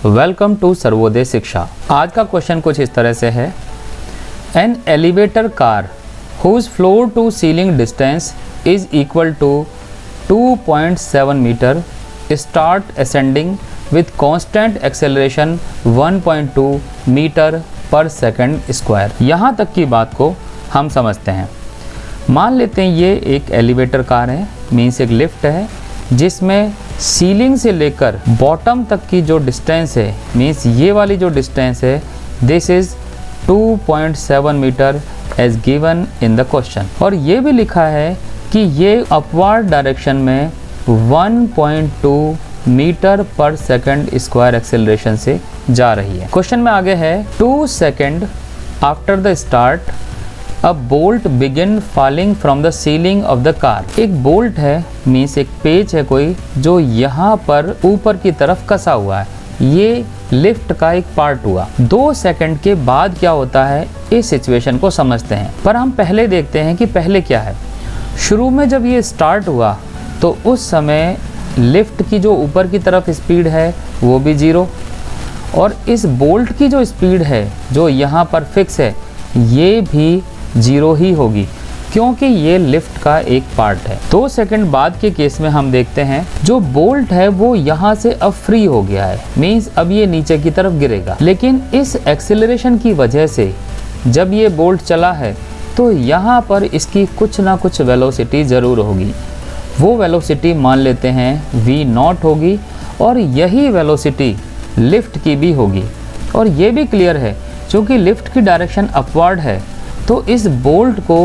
Welcome to Sarvodaya शिक्षा। आज का क्वेश्चन कुछ इस तरह से है, an elevator car whose floor to ceiling distance is equal to 2.7 metre start ascending with constant acceleration 1.2 metre per second square. यहाँ तक की बात को हम समझते हैं। मान लेते हैं ये एक एलिवेटर कार है, मीन्स एक लिफ्ट है, जिसमें सीलिंग से लेकर बॉटम तक की जो डिस्टेंस है, मीन्स ये वाली जो डिस्टेंस है, this is 2.7 metre as given in the question. और ये भी लिखा है कि ये अपवर्ड डायरेक्शन में 1.2 metre per second square acceleration से जा रही है। क्वेश्चन में आगे है 2 second after the start a bolt begin falling from the ceiling of the car. एक बोल्ट है, मीन्स एक पेच है कोई, जो यहाँ पर ऊपर की तरफ कसा हुआ है। ये लिफ्ट का एक पार्ट हुआ। 2 सेकंड के बाद क्या होता है, इस सिचुएशन को समझते हैं। पर हम पहले देखते हैं कि पहले क्या है। शुरू में जब ये स्टार्ट हुआ तो उस समय लिफ्ट की जो ऊपर की तरफ स्पीड है वो भी 0, और इस बोल्ट की जो स्पीड है जो यहाँ पर फिक्स है ये भी 0 ही होगी, क्योंकि ये लिफ्ट का एक पार्ट है। 2 सेकंड बाद के केस में हम देखते हैं जो बोल्ट है वो यहाँ से अब फ्री हो गया है, मीन्स अब ये नीचे की तरफ गिरेगा। लेकिन इस एक्सेलरेशन की वजह से जब ये बोल्ट चला है तो यहाँ पर इसकी कुछ ना कुछ वेलोसिटी ज़रूर होगी। वो वेलोसिटी मान लेते हैं v0 होगी, और यही वेलोसिटी लिफ्ट की भी होगी। और ये भी क्लियर है, क्योंकि लिफ्ट की डायरेक्शन अपवर्ड है, तो इस बोल्ट को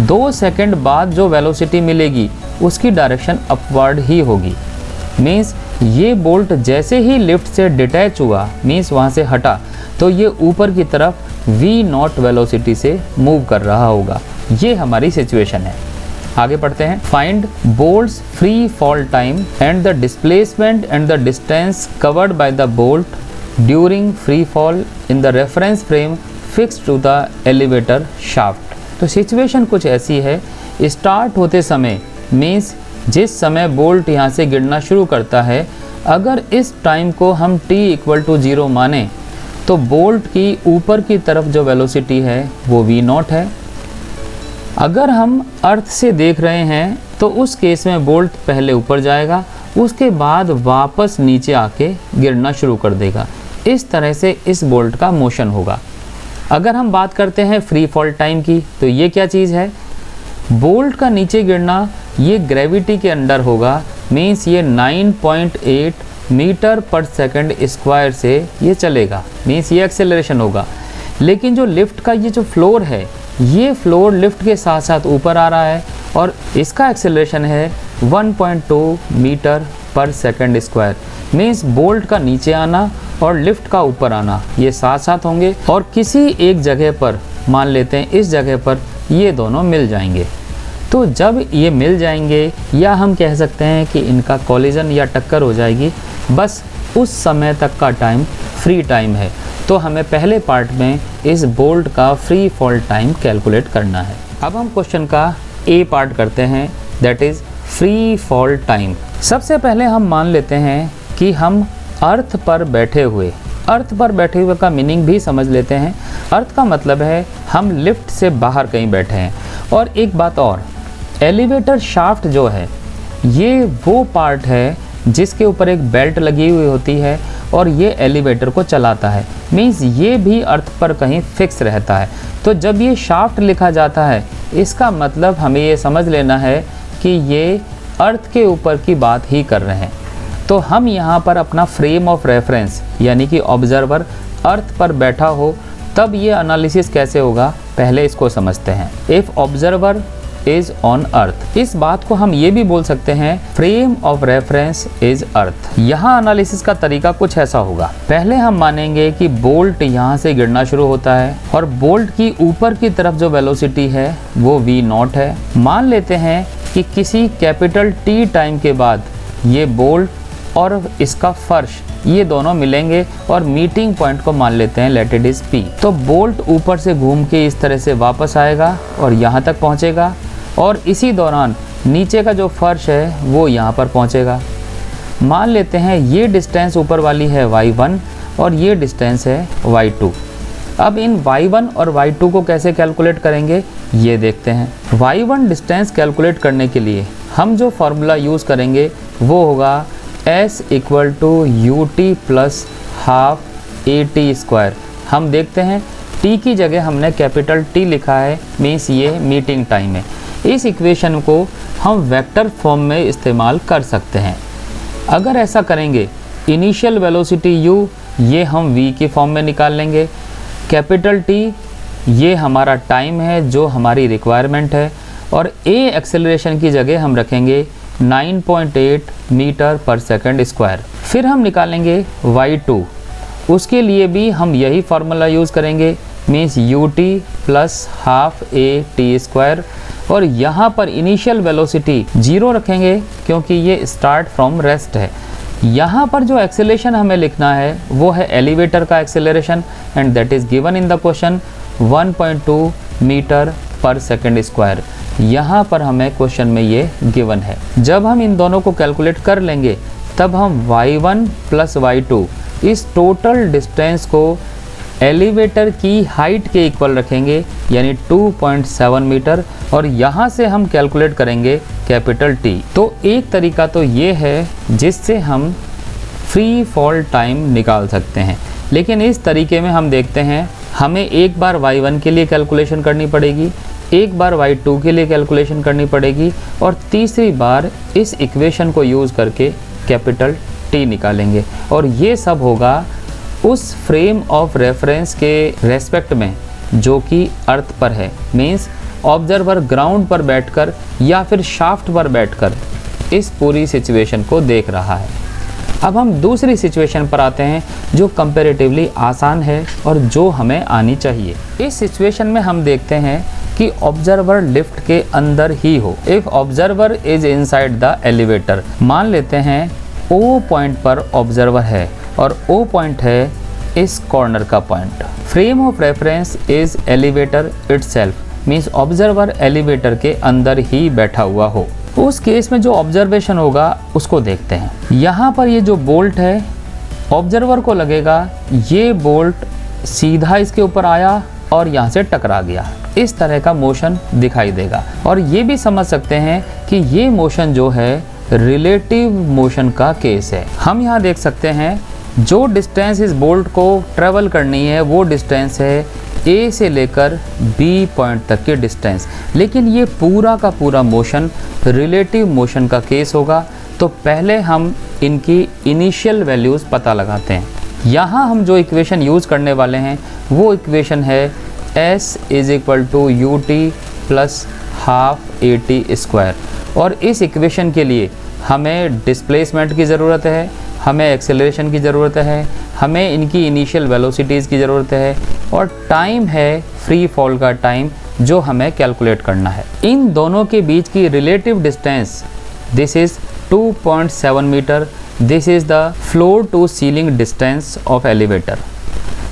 2 सेकंड बाद जो वेलोसिटी मिलेगी उसकी डायरेक्शन अपवर्ड ही होगी। मीन्स ये बोल्ट जैसे ही लिफ्ट से डिटैच हुआ, मीन्स वहाँ से हटा, तो ये ऊपर की तरफ v0 वेलोसिटी से मूव कर रहा होगा। ये हमारी सिचुएशन है। आगे पढ़ते हैं। Find bolt's free fall time and the displacement and the distance covered by the bolt during free fall in the reference frame fix to the elevator shaft. तो सिचुएशन कुछ ऐसी है, स्टार्ट होते समय, मीन्स जिस समय बोल्ट यहाँ से गिरना शुरू करता है, अगर इस टाइम को हम t = 0 माने तो बोल्ट की ऊपर की तरफ जो वेलोसिटी है वो v0 है। अगर हम अर्थ से देख रहे हैं तो उस केस में बोल्ट पहले ऊपर जाएगा, उसके बाद वापस नीचे आके गिरना शुरू कर देगा। इस तरह से इस बोल्ट का मोशन होगा। अगर हम बात करते हैं फ्री फॉल टाइम की, तो ये क्या चीज़ है, बोल्ट का नीचे गिरना ये ग्रेविटी के अंडर होगा, मीन्स ये 9.8 मीटर पर सेकंड स्क्वायर से ये चलेगा, मीन्स ये एक्सेलरेशन होगा। लेकिन जो लिफ्ट का ये जो फ्लोर है, ये फ्लोर लिफ्ट के साथ साथ ऊपर आ रहा है, और इसका एक्सेलरेशन है 1.2 metre per second square. Means bolt का नीचे आना और लिफ्ट का ऊपर आना ये साथ साथ होंगे, और किसी एक जगह पर, मान लेते हैं इस जगह पर, ये दोनों मिल जाएंगे। तो जब ये मिल जाएंगे, या हम कह सकते हैं कि इनका कॉलिजन या टक्कर हो जाएगी, बस उस समय तक का टाइम फ्री टाइम है। तो हमें पहले पार्ट में इस बोल्ट का फ्री फॉल टाइम कैलकुलेट करना है। अब हम क्वेश्चन का ए पार्ट करते हैं, that is free fall time. सबसे पहले हम मान लेते हैं कि हम अर्थ पर बैठे हुए, अर्थ पर बैठे हुए का मीनिंग भी समझ लेते हैं। अर्थ का मतलब है हम लिफ्ट से बाहर कहीं बैठे हैं। और एक बात और, एलिवेटर शाफ्ट जो है ये वो पार्ट है जिसके ऊपर एक बेल्ट लगी हुई होती है और ये एलिवेटर को चलाता है, मीन्स ये भी अर्थ पर कहीं फिक्स रहता है। तो जब ये शाफ्ट लिखा जाता है, इसका मतलब हमें ये समझ लेना है कि ये अर्थ के ऊपर की बात ही कर रहे हैं। तो हम यहाँ पर अपना फ्रेम ऑफ रेफरेंस, यानी कि ऑब्जर्वर अर्थ पर बैठा हो, तब ये एनालिसिस कैसे होगा, पहले इसको समझते हैं। If observer is on earth, इस बात को हम ये भी बोल सकते हैं frame of reference is earth. यहाँ एनालिसिस का तरीका कुछ ऐसा होगा। पहले हम मानेंगे कि बोल्ट यहाँ से गिरना शुरू होता है, और बोल्ट की ऊपर की तरफ जो वेलोसिटी है वो v0 है। मान लेते हैं कि किसी कैपिटल T टाइम के बाद ये बोल्ट और इसका फर्श ये दोनों मिलेंगे, और मीटिंग पॉइंट को मान लेते हैं लेट इट इज P। तो बोल्ट ऊपर से घूम के इस तरह से वापस आएगा और यहाँ तक पहुँचेगा, और इसी दौरान नीचे का जो फर्श है वो यहाँ पर पहुँचेगा। मान लेते हैं ये डिस्टेंस ऊपर वाली है y1 और ये डिस्टेंस है y2। अब इन y1 और y2 को कैसे कैलकुलेट करेंगे ये देखते हैं। y1 डिस्टेंस कैलकुलेट करने के लिए हम जो फार्मूला यूज़ करेंगे वो होगा s equal to u t plus half a t square. हम देखते हैं t की जगह हमने कैपिटल T लिखा है, मीन्स ये मीटिंग टाइम है। इस इक्वेशन को हम वेक्टर फॉर्म में इस्तेमाल कर सकते हैं। अगर ऐसा करेंगे, इनिशियल वेलोसिटी u ये हम v की फॉर्म में निकाल लेंगे, कैपिटल T ये हमारा टाइम है जो हमारी रिक्वायरमेंट है, और a एक्सेलरेशन की जगह हम रखेंगे 9.8 मीटर पर सेकंड स्क्वायर। फिर हम निकालेंगे y2, उसके लिए भी हम यही फार्मूला यूज़ करेंगे, means you t plus half a t square. और यहाँ पर इनिशियल वेलोसिटी 0 रखेंगे क्योंकि ये स्टार्ट फ्रॉम रेस्ट है। यहाँ पर जो एक्सेलरेशन हमें लिखना है वो है एलिवेटर का acceleration, and that is given in the question 1.2 metre per second square. यहाँ पर हमें क्वेश्चन में ये गिवन है। जब हम इन दोनों को कैलकुलेट कर लेंगे तब हम y1 प्लस y2 इस टोटल डिस्टेंस को एलिवेटर की हाइट के इक्वल रखेंगे, यानी 2.7 मीटर, और यहाँ से हम कैलकुलेट करेंगे कैपिटल T। तो एक तरीका तो ये है जिससे हम फ्री फॉल टाइम निकाल सकते हैं, लेकिन इस तरीके में हम देखते हैं हमें एक बार y1 के लिए कैलकुलेशन करनी पड़ेगी, एक बार y2 के लिए कैलकुलेशन करनी पड़ेगी, और तीसरी बार इस इक्वेशन को यूज़ करके कैपिटल T निकालेंगे। और ये सब होगा उस फ्रेम ऑफ रेफरेंस के रेस्पेक्ट में जो कि अर्थ पर है, मीन्स ऑब्जर्वर ग्राउंड पर बैठकर या फिर शाफ्ट पर बैठकर इस पूरी सिचुएशन को देख रहा है। अब हम दूसरी सिचुएशन पर आते हैं जो कंपैरेटिवली आसान है और जो हमें आनी चाहिए। इस सिचुएशन में हम देखते हैं कि ऑब्जर्वर लिफ्ट के अंदर ही हो। If observer is inside the elevator, मान लेते हैं O पॉइंट पर ऑब्जर्वर है और O पॉइंट है इस कॉर्नर का point. Frame of reference is elevator itself, means observer elevator के अंदर ही बैठा हुआ हो। उस केस में जो ऑब्जर्वेशन होगा उसको देखते हैं। यहाँ पर ये जो बोल्ट है, ऑब्जर्वर को लगेगा ये बोल्ट सीधा इसके ऊपर आया और यहाँ से टकरा गया, इस तरह का मोशन दिखाई देगा। और ये भी समझ सकते हैं कि ये मोशन जो है रिलेटिव मोशन का केस है। हम यहाँ देख सकते हैं जो डिस्टेंस इस बोल्ट को ट्रेवल करनी है वो डिस्टेंस है A से लेकर B पॉइंट तक की डिस्टेंस, लेकिन ये पूरा का पूरा मोशन रिलेटिव मोशन का केस होगा। तो पहले हम इनकी इनिशियल वैल्यूज़ पता लगाते हैं। यहाँ हम जो इक्वेशन यूज़ करने वाले हैं वो इक्वेशन है S is equal to u t plus half a t square. और इस इक्वेशन के लिए हमें डिस्प्लेसमेंट की ज़रूरत है, हमें एक्सेलरेशन की ज़रूरत है, हमें इनकी इनिशियल वेलोसिटीज़ की ज़रूरत है, और टाइम है फ्री फॉल का टाइम जो हमें कैलकुलेट करना है। इन दोनों के बीच की relative distance this is 2.7 metre, this is the floor to ceiling distance of elevator.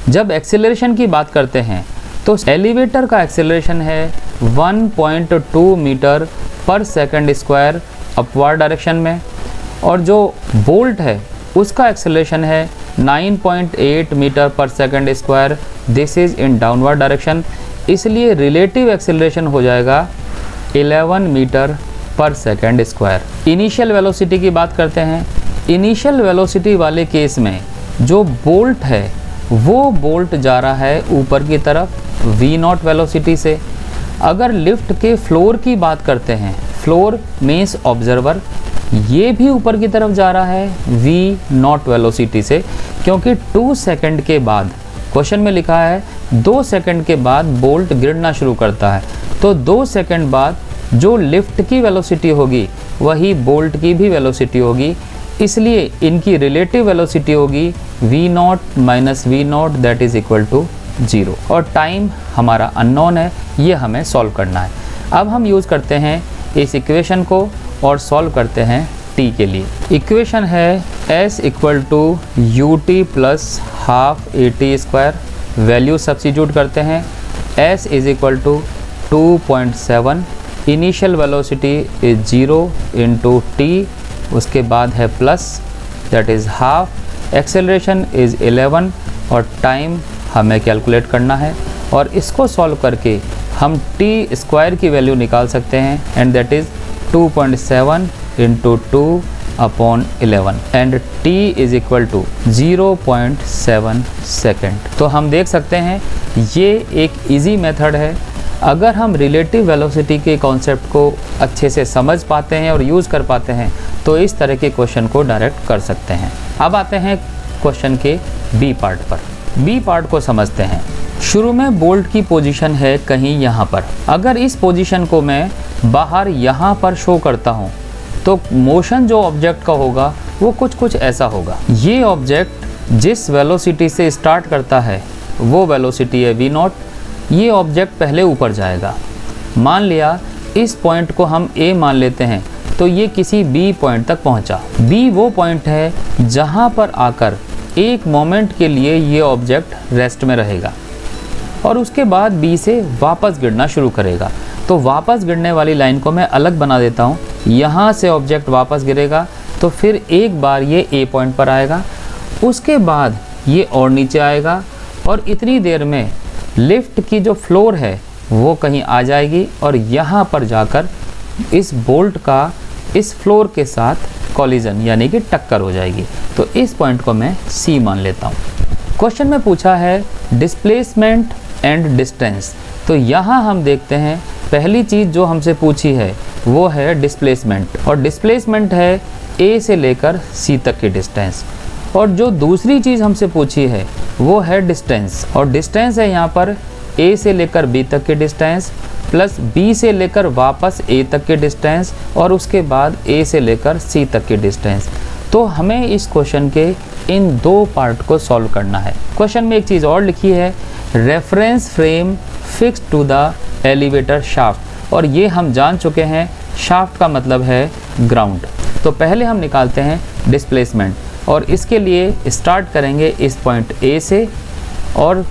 जब एक्सेलरेशन की बात करते हैं तो एलिवेटर का एक्सेलरेशन है 1.2 metre per second square upward direction में, और जो बोल्ट है उसका एक्सेलरेशन है 9.8 metre per second square, this is in downward direction. इसलिए रिलेटिव एक्सेलरेशन हो जाएगा 11 metre per second square. Initial velocity की बात करते हैं। इनिशियल वेलोसिटी वाले केस में जो बोल्ट है वो बोल्ट जा रहा है ऊपर की तरफ v0 वेलोसिटी से। अगर लिफ्ट के फ्लोर की बात करते हैं, फ्लोर मीन्स ऑब्जर्वर, ये भी ऊपर की तरफ जा रहा है v0 वेलोसिटी से, क्योंकि 2 सेकंड के बाद, क्वेश्चन में लिखा है 2 सेकंड के बाद बोल्ट गिरना शुरू करता है। तो 2 सेकंड बाद जो लिफ्ट की वेलोसिटी होगी वही बोल्ट की भी वेलोसिटी होगी, इसलिए इनकी रिलेटिव वेलोसिटी होगी v0 minus v0 that is equal to 0। और टाइम हमारा अननोन है, ये हमें सॉल्व करना है। अब हम यूज़ करते हैं इस इक्वेशन को और सॉल्व करते हैं t के लिए। इक्वेशन है s equal to u t plus half a t square. Value substitute करते हैं। s is equal to 2.7, initial velocity is 0 into टी, उसके बाद है plus that is half, acceleration is 11 और टाइम हमें कैलकुलेट करना है, और इसको सॉल्व करके हम टी स्क्वायर की वैल्यू निकाल सकते हैं, and that is 2.7 into 2/11 and t is equal to 0.7 second. तो हम देख सकते हैं ये एक इजी मेथड है। अगर हम रिलेटिव वेलोसिटी के कॉन्सेप्ट को अच्छे से समझ पाते हैं और यूज़ कर पाते हैं तो इस तरह के क्वेश्चन को डायरेक्ट कर सकते हैं। अब आते हैं क्वेश्चन के बी पार्ट पर। बी पार्ट को समझते हैं। शुरू में बोल्ट की पोजीशन है कहीं यहाँ पर। अगर इस पोजीशन को मैं बाहर यहाँ पर शो करता हूँ तो मोशन जो ऑब्जेक्ट का होगा वो कुछ ऐसा होगा। ये ऑब्जेक्ट जिस वेलोसिटी से स्टार्ट करता है वो वेलोसिटी है v0। ये ऑब्जेक्ट पहले ऊपर जाएगा। मान लिया इस पॉइंट को हम A मान लेते हैं, तो ये किसी B पॉइंट तक पहुंचा। B वो पॉइंट है जहां पर आकर एक मोमेंट के लिए ये ऑब्जेक्ट रेस्ट में रहेगा और उसके बाद B से वापस गिरना शुरू करेगा। तो वापस गिरने वाली लाइन को मैं अलग बना देता हूँ। यहाँ से ऑब्जेक्ट वापस गिरेगा तो फिर एक बार ये A पॉइंट पर आएगा, उसके बाद ये और नीचे आएगा और इतनी देर में लिफ्ट की जो फ्लोर है वो कहीं आ जाएगी और यहाँ पर जाकर इस बोल्ट का इस फ्लोर के साथ कॉलिजन यानी कि टक्कर हो जाएगी। तो इस पॉइंट को मैं C मान लेता हूँ। क्वेश्चन में पूछा है डिस्प्लेसमेंट एंड डिस्टेंस। तो यहाँ हम देखते हैं पहली चीज़ जो हमसे पूछी है वो है डिस्प्लेसमेंट, और डिस्प्लेसमेंट है A से लेकर C तक की डिस्टेंस। और जो दूसरी चीज़ हमसे पूछी है वो है डिस्टेंस, और डिस्टेंस है यहाँ पर A से लेकर B तक की डिस्टेंस प्लस B से लेकर वापस A तक की डिस्टेंस और उसके बाद A से लेकर C तक की डिस्टेंस। तो हमें इस क्वेश्चन के इन दो पार्ट को सॉल्व करना है। क्वेश्चन में एक चीज़ और लिखी है, reference frame fix to the elevator shaft, और ये हम जान चुके हैं शाफ्ट का मतलब है ग्राउंड। तो पहले हम निकालते हैं डिस्प्लेसमेंट, और इसके लिए स्टार्ट करेंगे इस पॉइंट A से और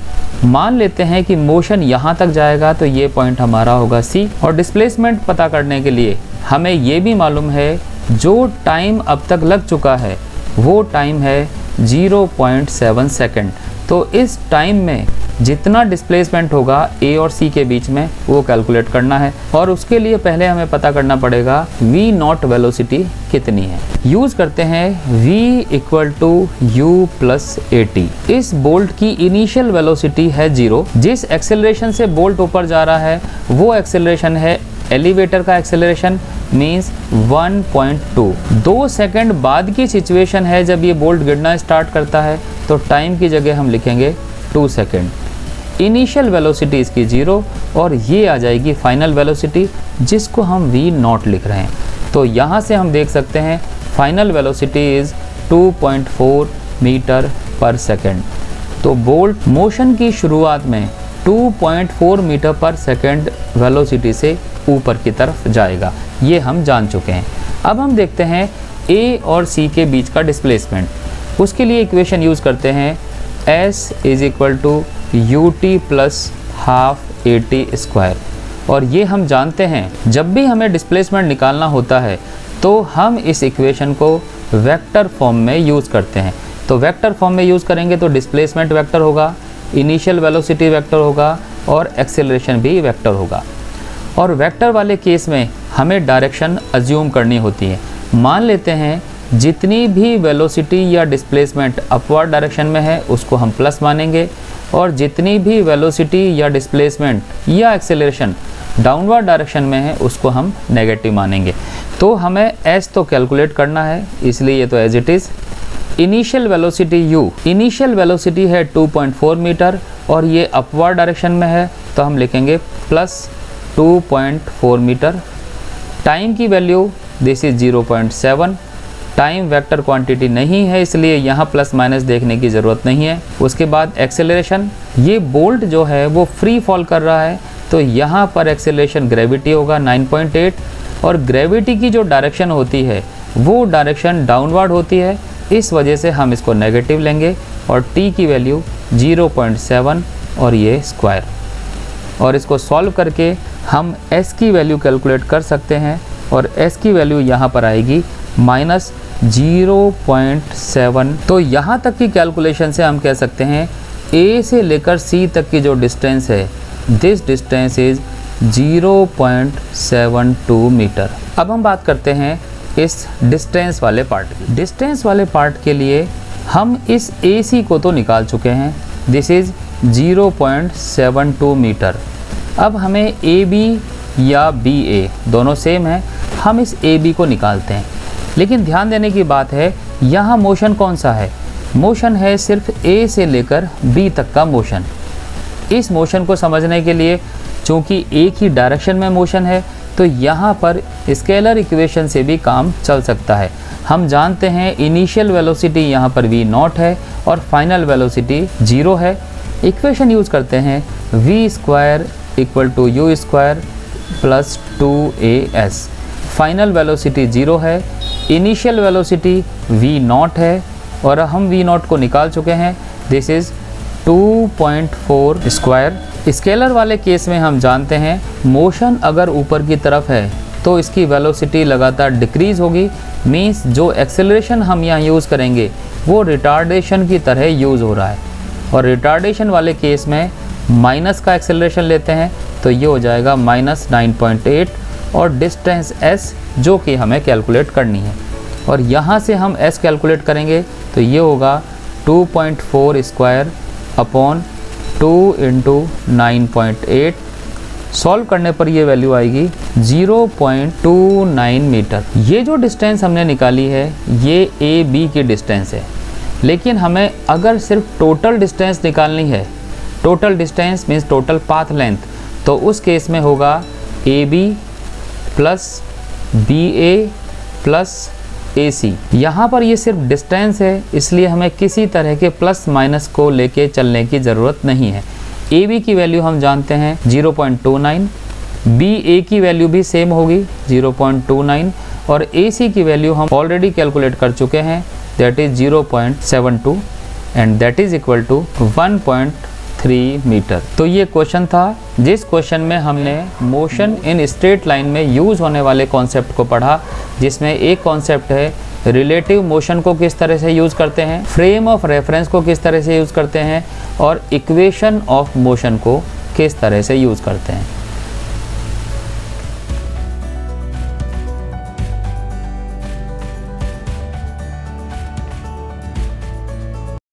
मान लेते हैं कि मोशन यहाँ तक जाएगा तो ये पॉइंट हमारा होगा C। और डिस्प्लेसमेंट पता करने के लिए हमें ये भी मालूम है जो टाइम अब तक लग चुका है वो टाइम है 0.7 सेकेंड। तो इस टाइम में जितना डिस्प्लेसमेंट होगा A और C के बीच में वो कैलकुलेट करना है, और उसके लिए पहले हमें पता करना पड़ेगा v0 वेलोसिटी कितनी है। यूज़ करते हैं v equal to u plus at। इस बोल्ट की इनिशियल वेलोसिटी है 0। जिस एक्सेलरेशन से बोल्ट ऊपर जा रहा है वो एक्सेलरेशन है एलिवेटर का एक्सेलरेशन, मीन्स 1.2। 2 सेकेंड बाद की सिचुएशन है जब ये बोल्ट गिरना स्टार्ट करता है, तो टाइम की जगह हम लिखेंगे 2 सेकेंड। इनिशियल वेलोसिटी इसकी 0 और ये आ जाएगी फाइनल वेलोसिटी जिसको हम v0 लिख रहे हैं। तो यहाँ से हम देख सकते हैं फाइनल वेलोसिटी इज़ 2.4 मीटर पर सेकेंड। तो बोल्ट मोशन की शुरुआत में 2.4 मीटर पर सेकेंड वेलोसिटी से ऊपर की तरफ जाएगा, ये हम जान चुके हैं। अब हम देखते हैं A और C के बीच का डिस्प्लेसमेंट। उसके लिए इक्वेशन यूज़ करते हैं S is equal to ut plus half at square. और ये हम जानते हैं जब भी हमें डिस्प्लेसमेंट निकालना होता है तो हम इस इक्वेशन को वेक्टर फॉर्म में यूज़ करते हैं। तो वेक्टर फॉर्म में यूज़ करेंगे तो डिस्प्लेसमेंट वेक्टर होगा, इनिशियल वेलोसिटी वेक्टर होगा और एक्सेलरेशन भी वेक्टर होगा। और वेक्टर वाले केस में हमें डायरेक्शन अज्यूम करनी होती है। मान लेते हैं जितनी भी वेलोसिटी या डिस्प्लेसमेंट अपवर्ड डायरेक्शन में है उसको हम प्लस मानेंगे, और जितनी भी वेलोसिटी या डिस्प्लेसमेंट या एक्सेलरेशन डाउनवर्ड डायरेक्शन में है उसको हम नेगेटिव मानेंगे। तो हमें एस तो कैलकुलेट करना है, इसलिए ये तो as it is. Initial velocity u, initial velocity है 2.4 मीटर और ये अपवर्ड डायरेक्शन में है, तो हम लिखेंगे प्लस 2.4 मीटर। टाइम की value this is 0.7। Time vector quantity नहीं है इसलिए यहाँ प्लस माइनस देखने की ज़रूरत नहीं है। उसके बाद एक्सेलरेशन, ये बोल्ट जो है वो फ्री फॉल कर रहा है तो यहाँ पर एक्सेलरेशन ग्रेविटी होगा 9.8, और ग्रेविटी की जो डायरेक्शन होती है वो डायरेक्शन डाउनवर्ड होती है, इस वजह से हम इसको नेगेटिव लेंगे और t की वैल्यू 0.7 और ये स्क्वायर। और इसको सॉल्व करके हम s की वैल्यू कैलकुलेट कर सकते हैं, और s की वैल्यू यहाँ पर आएगी माइनस 0.7। तो यहाँ तक की कैलकुलेशन से हम कह सकते हैं ए से लेकर सी तक की जो डिस्टेंस है, दिस डिस्टेंस इज 0.72 मीटर। अब हम बात करते हैं इस डिस्टेंस वाले पार्ट की। डिस्टेंस वाले पार्ट के लिए हम इस ए सी को तो निकाल चुके हैं, दिस इज 0.72 मीटर। अब हमें ए बी या बी ए दोनों सेम है, हम इस ए बी को निकालते हैं। लेकिन ध्यान देने की बात है, यहाँ मोशन कौन सा है? मोशन है सिर्फ ए से लेकर बी तक का मोशन। इस मोशन को समझने के लिए चूँकि एक ही डायरेक्शन में मोशन है, तो यहाँ पर स्केलर इक्वेशन से भी काम चल सकता है। हम जानते हैं इनिशियल वेलोसिटी यहाँ पर v नॉट है और फाइनल वेलोसिटी 0 है। इक्वेशन यूज़ करते हैं v square equal to u square plus 2as। Final velocity 0 है, इनिशियल वेलोसिटी v नॉट है और हम v नॉट को निकाल चुके हैं, दिस इज़ 2.4 स्क्वायर। स्केलर वाले केस में हम जानते हैं मोशन अगर ऊपर की तरफ है तो इसकी वेलोसिटी लगातार डिक्रीज़ होगी, मीन्स जो एक्सेलरेशन हम यहाँ यूज़ करेंगे वो रिटार्डेशन की तरह यूज़ हो रहा है। और रिटार्डेशन वाले केस में माइनस का एक्सेलरेशन लेते हैं तो ये हो जाएगा माइनस 9.8 और डिस्टेंस s जो कि हमें कैलकुलेट करनी है। और यहाँ से हम s कैलकुलेट करेंगे तो ये होगा 2.4 स्क्वायर अपॉन 2 इंटू 9.8। सॉल्व करने पर ये वैल्यू आएगी 0.29 मीटर। ये जो डिस्टेंस हमने निकाली है ये ए बी की डिस्टेंस है, लेकिन हमें अगर सिर्फ टोटल डिस्टेंस निकालनी है, total distance means total path length, तो उस केस में होगा A B plus B A plus A C. यहाँ पर ये सिर्फ डिस्टेंस है, इसलिए हमें किसी तरह के प्लस माइनस को लेके चलने की ज़रूरत नहीं है। ए बी की वैल्यू हम जानते हैं 0.29, बी ए की वैल्यू भी सेम होगी 0.29 और ए सी की वैल्यू हम ऑलरेडी कैलकुलेट कर चुके हैं, that is 0.72 and that is equal to 1.3 metre. तो ये क्वेश्चन था, जिस क्वेश्चन में हमने मोशन इन स्ट्रेट लाइन में यूज़ होने वाले कॉन्सेप्ट को पढ़ा, जिसमें एक कॉन्सेप्ट है रिलेटिव मोशन को किस तरह से यूज़ करते हैं, फ्रेम ऑफ रेफरेंस को किस तरह से यूज़ करते हैं और इक्वेशन ऑफ मोशन को किस तरह से यूज़ करते हैं।